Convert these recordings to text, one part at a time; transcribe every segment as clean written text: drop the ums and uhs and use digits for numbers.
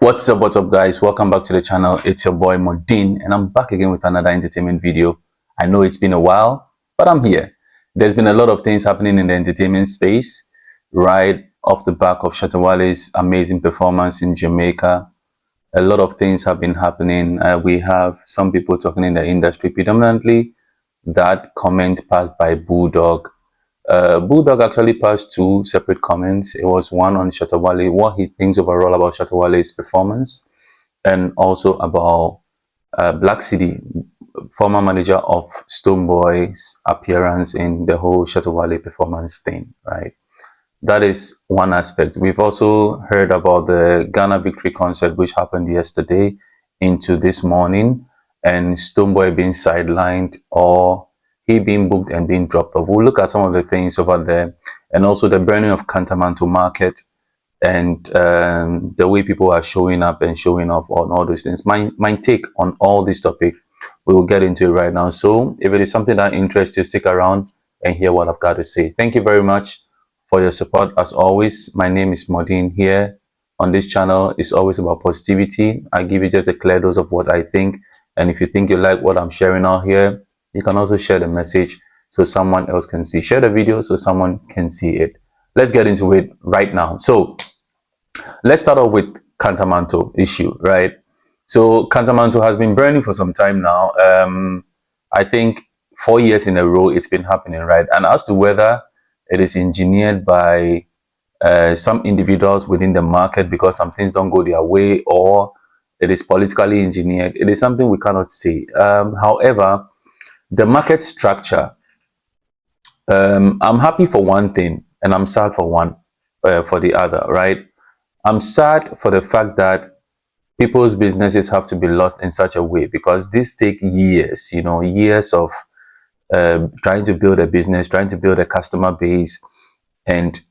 What's up guys, welcome back to the channel. It's your boy Modin and I'm back again with another entertainment video. I know it's been a while, but I'm here. There's been a lot of things happening in the entertainment space right off the back of Shatta Wale's amazing performance in Jamaica. A lot of things have been happening. We have some people talking in the industry, predominantly that comment passed by Bulldog. Bulldog actually passed two separate comments. It was one on Shatta Wale, what he thinks overall about Shatta Wale's performance, and also about Black Cedi, former manager of Stonebwoy's appearance in the whole Shatta Wale performance thing, right? That is one aspect. We've also heard about the Ghana Victory concert, which happened yesterday into this morning, and Stonebwoy being sidelined or he being booked and being dropped off. We'll look at some of the things over there, and also the burning of Kantamanto market and the way people are showing up and showing off on all those things. My take on all this topic, we will get into it right now. So if it is something that interests you, stick around and hear what I've got to say. Thank you very much for your support. As always, my name is Modin. Here on this channel, it's always about positivity. I give you just a clear dose of what I think, and if you think you like what I'm sharing out here, you can also share the message so someone else can see. Share the video so someone can see it. Let's get into it right now. So let's start off with Kantamanto issue, right? So Kantamanto has been burning for some time now. I think 4 years in a row it's been happening, right? And as to whether it is engineered by some individuals within the market because some things don't go their way, or it is politically engineered, it is something we cannot say. However, the market structure, I'm happy for one thing and I'm sad for for the other, right? I'm sad for the fact that people's businesses have to be lost in such a way, because this take years, years of trying to build a business, trying to build a customer base, and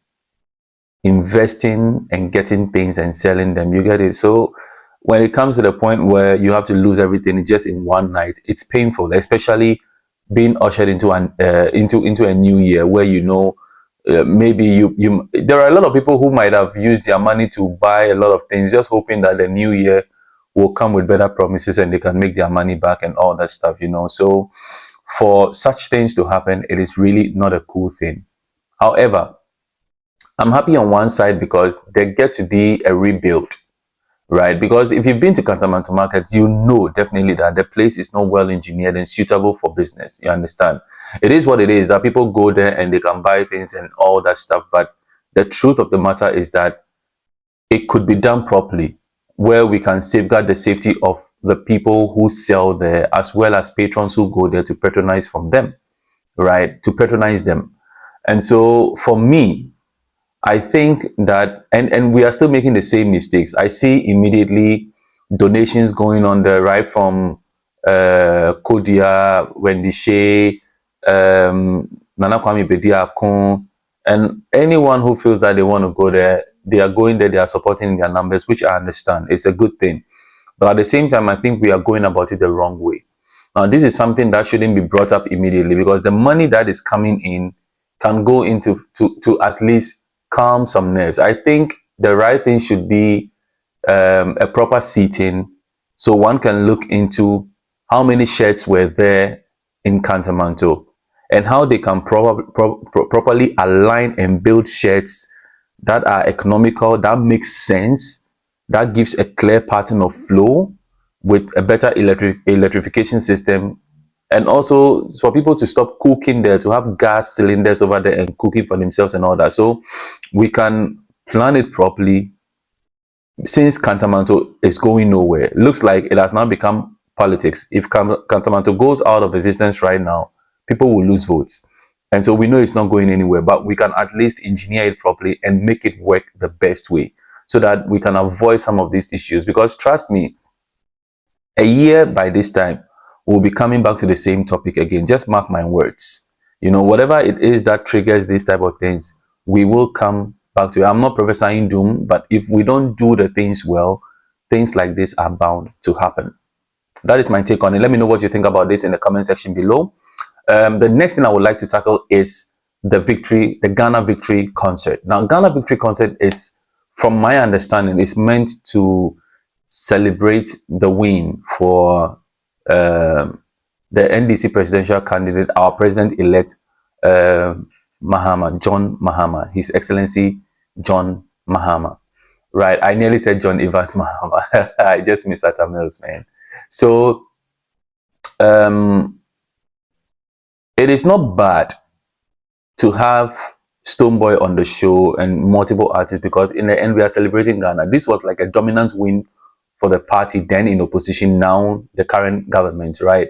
investing and getting things and selling them. You get it? So when it comes to the point where you have to lose everything just in one night, it's painful, especially being ushered into into a new year where maybe you there are a lot of people who might have used their money to buy a lot of things, just hoping that the new year will come with better promises and they can make their money back and all that stuff. So for such things to happen, it is really not a cool thing. However, I'm happy on one side because there get to be a rebuild, right? Because if you've been to Kantamanto market, you know definitely that the place is not well engineered and suitable for business. You understand? It is what it is, that people go there and they can buy things and all that stuff. But the truth of the matter is that it could be done properly, where we can safeguard the safety of the people who sell there, as well as patrons who go there to patronize from them, right? To patronize them. And so for me, I think that, and we are still making the same mistakes. I see immediately donations going on there, right from Kodia, Wendy Shea, Nana Kwame Bediakon, and anyone who feels that they want to go there, they are going there, they are supporting their numbers, which I understand. It's a good thing. But at the same time, I think we are going about it the wrong way. Now, this is something that shouldn't be brought up immediately, because the money that is coming in can go into to at least calm some nerves. I think the right thing should be a proper seating, so one can look into how many shirts were there in Kantamanto and how they can properly align and build shirts that are economical, that makes sense, that gives a clear pattern of flow with a better electrification system, and also for people to stop cooking there, to have gas cylinders over there and cooking for themselves and all that. So we can plan it properly. Since Kantamanto is going nowhere, it looks like it has now become politics. If Kantamanto goes out of existence right now, people will lose votes. And so we know it's not going anywhere, but we can at least engineer it properly and make it work the best way, so that we can avoid some of these issues. Because trust me, a year by this time, we'll be coming back to the same topic again. Just mark my words. Whatever it is that triggers these type of things, we will come back to it. I'm not prophesying doom, but if we don't do the things well, things like this are bound to happen. That is my take on it. Let me know what you think about this in the comment section below. The next thing I would like to tackle is the Ghana Victory concert. Now, Ghana Victory concert is, from my understanding, is meant to celebrate the win for the NDC presidential candidate, our president-elect, uh, John Mahama, His Excellency John Mahama. Right, I nearly said John Evans Mahama. I just missed that Mills, man. So um, it is not bad to have Stonebwoy on the show and multiple artists, because in the end we are celebrating Ghana. This was like a dominant win for the party then in opposition, now the current government, right?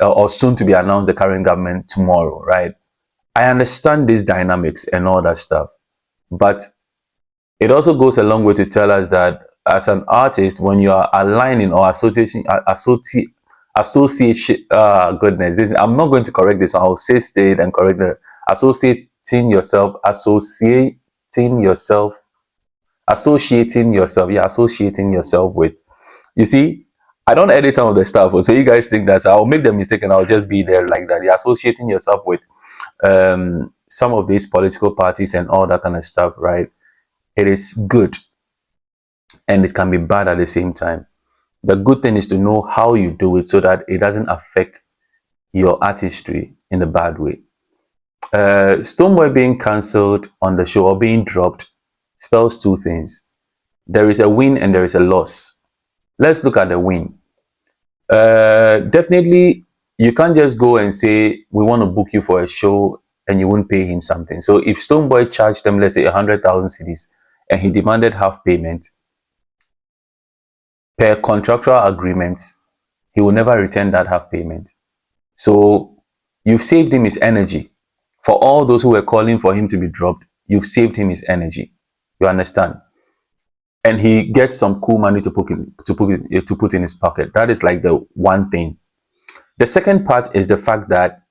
Or soon to be announced the current government tomorrow, right? I understand these dynamics and all that stuff, but it also goes a long way to tell us that as an artist, when you are aligning or association, goodness, I'm not going to correct this one. I'll say state and correct the associating yourself with. You see, I don't edit some of the stuff, so you guys think that I'll make the mistake and I'll just be there like that. You're associating yourself with some of these political parties and all that kind of stuff, right? It is good and it can be bad at the same time. The good thing is to know how you do it so that it doesn't affect your artistry in a bad way. Stonebwoy being cancelled on the show or being dropped spells two things. There is a win and there is a loss. Let's look at the win. Definitely, you can't just go and say, we want to book you for a show and you won't pay him something. So if Stonebwoy charged them, let's say 100,000 cedis, and he demanded half payment, per contractual agreement, he will never return that half payment. So you've saved him his energy. For all those who were calling for him to be dropped, you've saved him his energy. You understand? And he gets some cool money to put in his pocket. That is like the one thing. The second part is the fact that,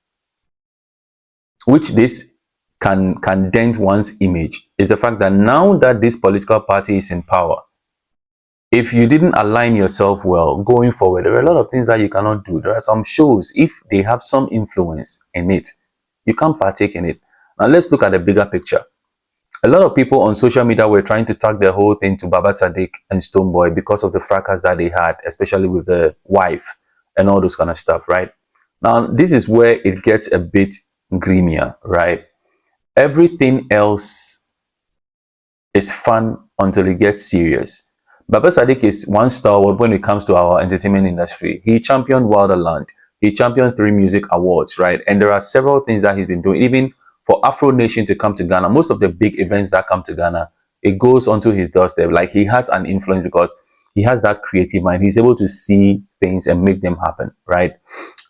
which this can dent one's image, is the fact that now that this political party is in power, if you didn't align yourself well going forward, there are a lot of things that you cannot do. There are some shows, if they have some influence in it, you can't partake in it. Now let's look at the bigger picture. A lot of people on social media were trying to tag the whole thing to Baba Sadiq and Stonebwoy because of the fracas that they had, especially with the wife and all those kind of stuff, right? Now, this is where it gets a bit grimier, right? Everything else is fun until it gets serious. Baba Sadiq is one stalwart when it comes to our entertainment industry. He championed Wilderland. He championed 3 music awards, right? And there are several things that he's been doing, even for Afro Nation to come to Ghana. Most of the big events that come to Ghana, it goes onto his doorstep. Like, he has an influence because he has that creative mind. He's able to see things and make them happen, right?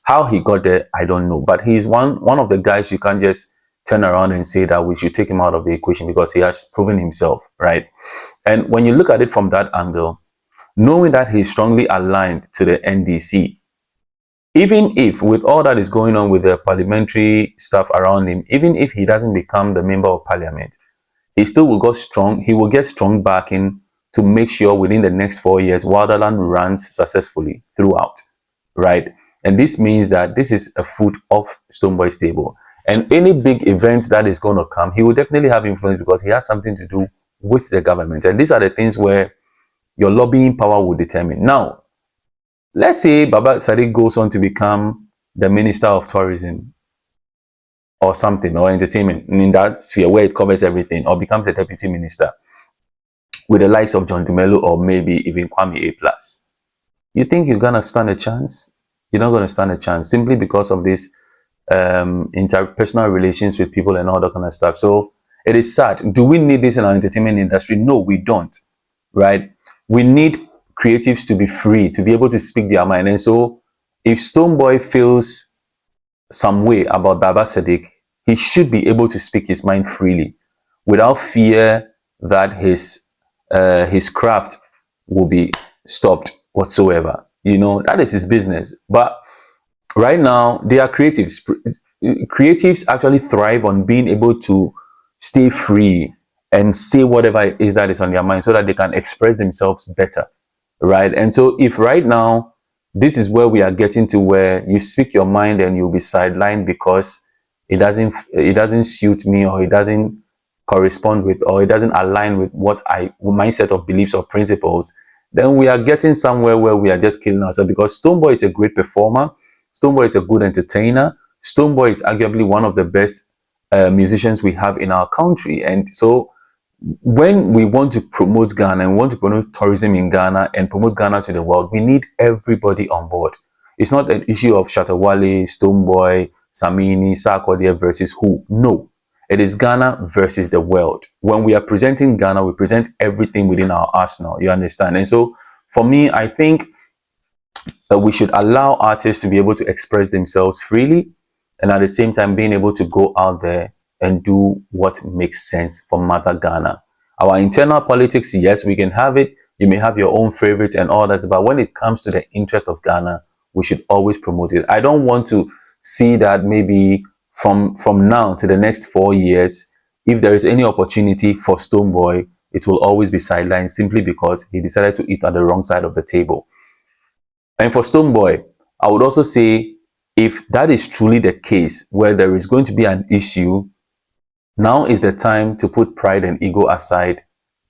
How he got there, I don't know. But he's one of the guys you can't just turn around and say that we should take him out of the equation because he has proven himself, right? And when you look at it from that angle, knowing that he's strongly aligned to the NDC, even if with all that is going on with the parliamentary stuff around him, even if he doesn't become the member of parliament, he still will go strong. He will get strong backing to make sure within the next 4 years, Wilderland runs successfully throughout, right? And this means that this is a foot off Stonebwoy's table. And any big event that is going to come, he will definitely have influence because he has something to do with the government. And these are the things where your lobbying power will determine. Now, let's say Baba Sadiq goes on to become the Minister of Tourism or something, or entertainment, in that sphere where it covers everything, or becomes a deputy minister with the likes of John Dumelo or maybe even Kwame A+. You think you're going to stand a chance? You're not going to stand a chance simply because of this interpersonal relations with people and all that kind of stuff. So it is sad. Do we need this in our entertainment industry? No, we don't, right? We need creatives to be free, to be able to speak their mind. And so if Stonebwoy feels some way about Baba Sadiq, he should be able to speak his mind freely without fear that his craft will be stopped whatsoever. You know, that is his business. But right now, they are creatives. Creatives actually thrive on being able to stay free and say whatever it is that is on their mind so that they can express themselves better, right? And so if right now, this is where we are getting to, where you speak your mind and you'll be sidelined because it doesn't suit me, or it doesn't correspond with, or it doesn't align with what my set of beliefs or principles, then we are getting somewhere where we are just killing ourselves, because Stonebwoy is a great performer. Stonebwoy is a good entertainer. Stonebwoy is arguably one of the best musicians we have in our country. And so when we want to promote Ghana and want to promote tourism in Ghana and promote Ghana to the world, we need everybody on board. It's not an issue of Shatta Wale, Stonebwoy, Samini, Sarkodie versus who. No, it is Ghana versus the world. When we are presenting Ghana, we present everything within our arsenal. You understand? And so for me, I think that we should allow artists to be able to express themselves freely, and at the same time being able to go out there and do what makes sense for Mother Ghana. Our internal politics, yes, we can have it. You may have your own favorites and all that, but when it comes to the interest of Ghana, we should always promote it. I don't want to see that maybe from now to the next 4 years, if there is any opportunity for Stonebwoy, it will always be sidelined simply because he decided to eat at the wrong side of the table. And for Stonebwoy, I would also say, if that is truly the case, where there is going to be an issue, now is the time to put pride and ego aside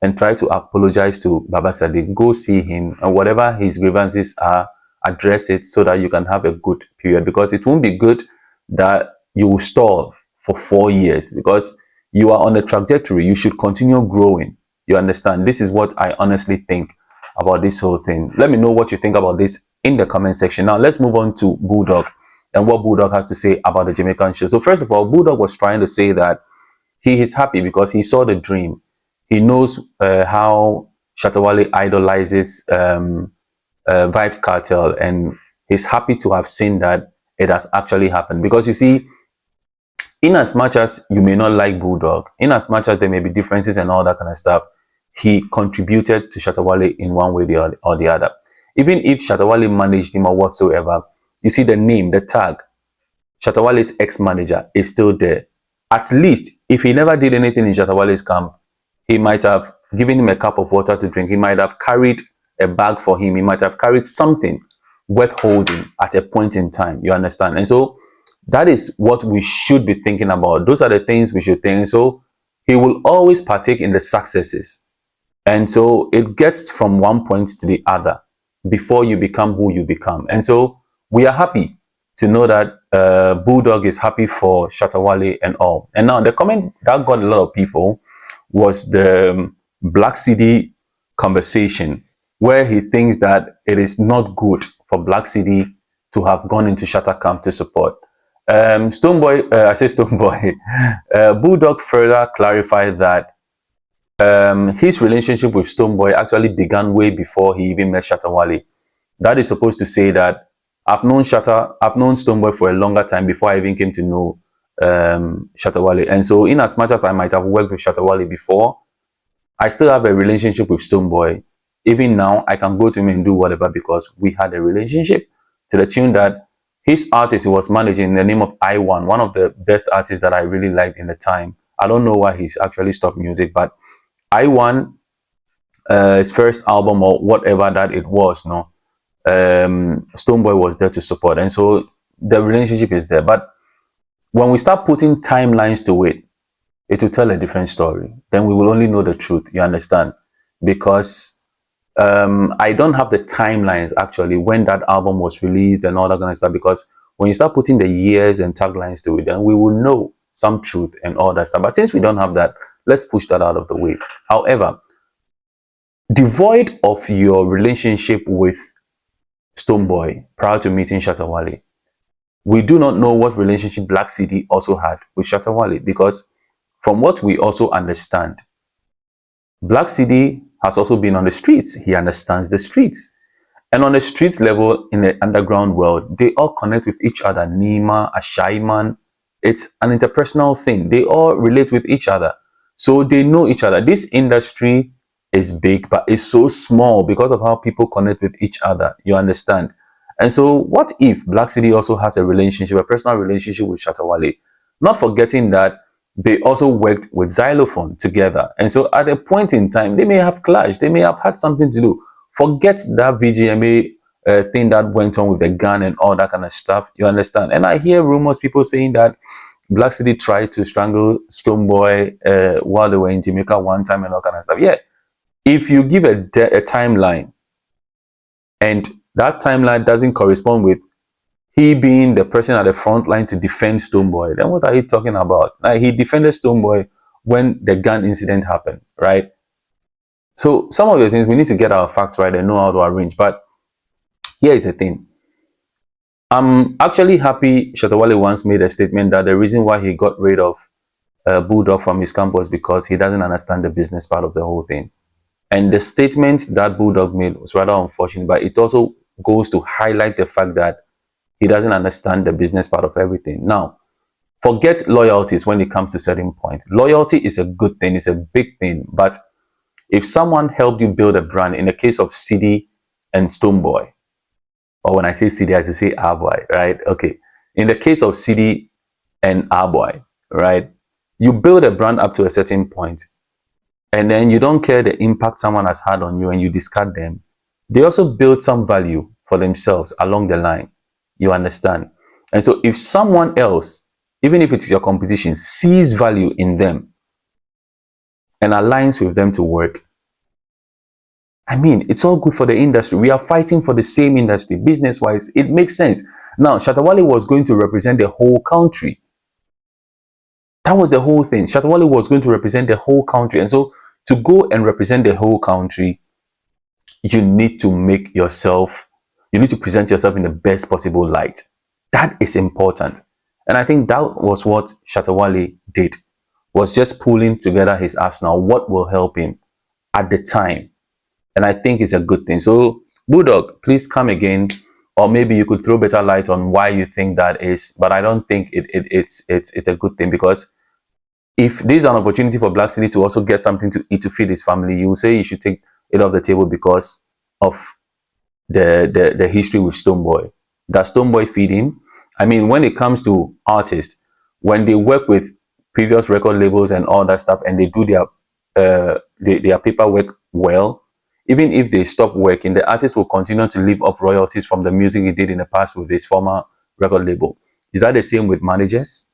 and try to apologize to Baba Cedi. Go see him, and whatever his grievances are, address it so that you can have a good period, because it won't be good that you will stall for 4 years, because you are on a trajectory. You should continue growing. You understand? This is what I honestly think about this whole thing. Let me know what you think about this in the comment section. Now let's move on to Bulldog and what Bulldog has to say about the Jamaican show. So first of all, Bulldog was trying to say that he is happy because he saw the dream. He knows how Shatta Wale idolizes Vybz Kartel, and he's happy to have seen that it has actually happened. Because you see, in as much as you may not like Bulldog, in as much as there may be differences and all that kind of stuff, he contributed to Shatta Wale in one way or the other. Even if Shatta Wale managed him or whatsoever, you see the name, the tag, Shatta Wale's ex-manager is still there. At least, if he never did anything in Shatta Wale's camp, he might have given him a cup of water to drink. He might have carried a bag for him. He might have carried something worth holding at a point in time. You understand? And so that is what we should be thinking about. Those are the things we should think. So he will always partake in the successes. And so it gets from one point to the other before you become who you become. And so we are happy to know that Bulldog is happy for Shatta Wale and all. And now the comment that got a lot of people was the Black Cedi conversation, where he thinks that it is not good for Black Cedi to have gone into Shatta camp to support. Stonebwoy, I say Stonebwoy, Bulldog further clarified that his relationship with Stonebwoy actually began way before he even met Shatta Wale. That is supposed to say that I've known Stonebwoy for a longer time before I even came to know Shatta Wale. And so in as much as I might have worked with Shatta Wale before, I still have a relationship with Stonebwoy. Even now, I can go to him and do whatever because we had a relationship, to the tune that his artist he was managing in the name of I1, one of the best artists that I really liked in the time. I don't know why he's actually stopped music, but I1, his first album or whatever that it was, no, Stonebwoy was there to support, and so the relationship is there. But when we start putting timelines to it, it will tell a different story. Then we will only know the truth. You understand? Because I don't have the timelines actually when that album was released and all that kind of stuff. Because when you start putting the years and taglines to it, then we will know some truth and all that stuff. But since we don't have that, let's push that out of the way. However, devoid of your relationship with Stonebwoy prior to meeting Shatta Wale, we do not know what relationship Black Cedi also had with Shatta Wale, because from what we also understand, Black Cedi has also been on the streets. He understands the streets. And on the streets level, in the underground world, they all connect with each other. Nima, Ashaiman, it's an interpersonal thing. They all relate with each other. So they know each other. This industry is big, but it's so small because of how people connect with each other. You understand? And so what if Black Cedi also has a relationship, a personal relationship with Shatta Wale? Not forgetting that they also worked with Xylophone together. And so at a point in time, they may have clashed. They may have had something to do. Forget that VGMA thing that went on with the gun and all that kind of stuff. You understand? And I hear rumors, people saying that Black Cedi tried to strangle Stonebwoy while they were in Jamaica one time and all kind of stuff. Yeah. If you give a timeline, And that timeline doesn't correspond with he being the person at the front line to defend Stonebwoy. Then what are you talking about? Like, he defended Stonebwoy when the gun incident happened, right? So some of the things we need to get our facts right and know how to arrange. But here is the thing. I'm actually happy Shatawale once made a statement that the reason why he got rid of Bulldog from his camp was because he doesn't understand the business part of the whole thing. And the statement that Bulldog made was rather unfortunate, but it also goes to highlight the fact that he doesn't understand the business part of everything. Now, forget loyalties when it comes to certain points. Loyalty is a good thing, it's a big thing. But if someone helped you build a brand, in the case of Cedi and Stonebwoy, or when I say Cedi, I say Boy, right? Okay. In the case of Cedi and Boy, right? You build a brand up to a certain point, and then you don't care the impact someone has had on you and you discard them. They also build some value for themselves along the line. You understand? And so if someone else, even if it's your competition, sees value in them and aligns with them to work, I mean, it's all good for the industry. We are fighting for the same industry. Business-wise, it makes sense. Now, Shatawale was going to represent the whole country. That was the whole thing. Shatawale was going to represent the whole country. And so to go and represent the whole country, you need to present yourself in the best possible light. That is important. And I think that was what Shatawale did, was just pulling together his arsenal, what will help him at the time. And I think it's a good thing. So Bulldog, please come again, or maybe you could throw better light on why you think that is. But I don't think it's a good thing, because if there's an opportunity for Black Cedi to also get something to eat to feed his family, you will say you should take it off the table because of the history with Stonebwoy. Does Stonebwoy feed him? I mean, when it comes to artists, when they work with previous record labels and all that stuff, and they do their paperwork well, even if they stop working, the artist will continue to live off royalties from the music he did in the past with his former record label. Is that the same with managers?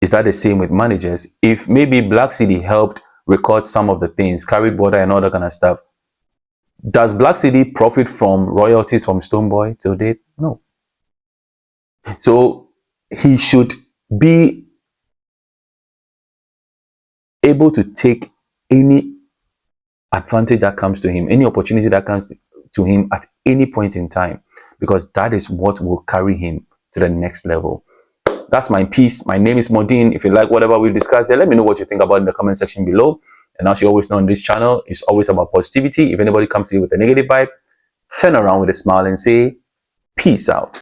Is that the same with managers? If maybe Black Cedi helped record some of the things, carried border and all that kind of stuff, does Black Cedi profit from royalties from Stonebwoy till date? No. So he should be able to take any advantage that comes to him, any opportunity that comes to him at any point in time, because that is what will carry him to the next level. That's my piece. My name is Modine. If you like whatever we've discussed there, let me know what you think about it in the comment section below. And as you always know on this channel, it's always about positivity. If anybody comes to you with a negative vibe, turn around with a smile and say, peace out.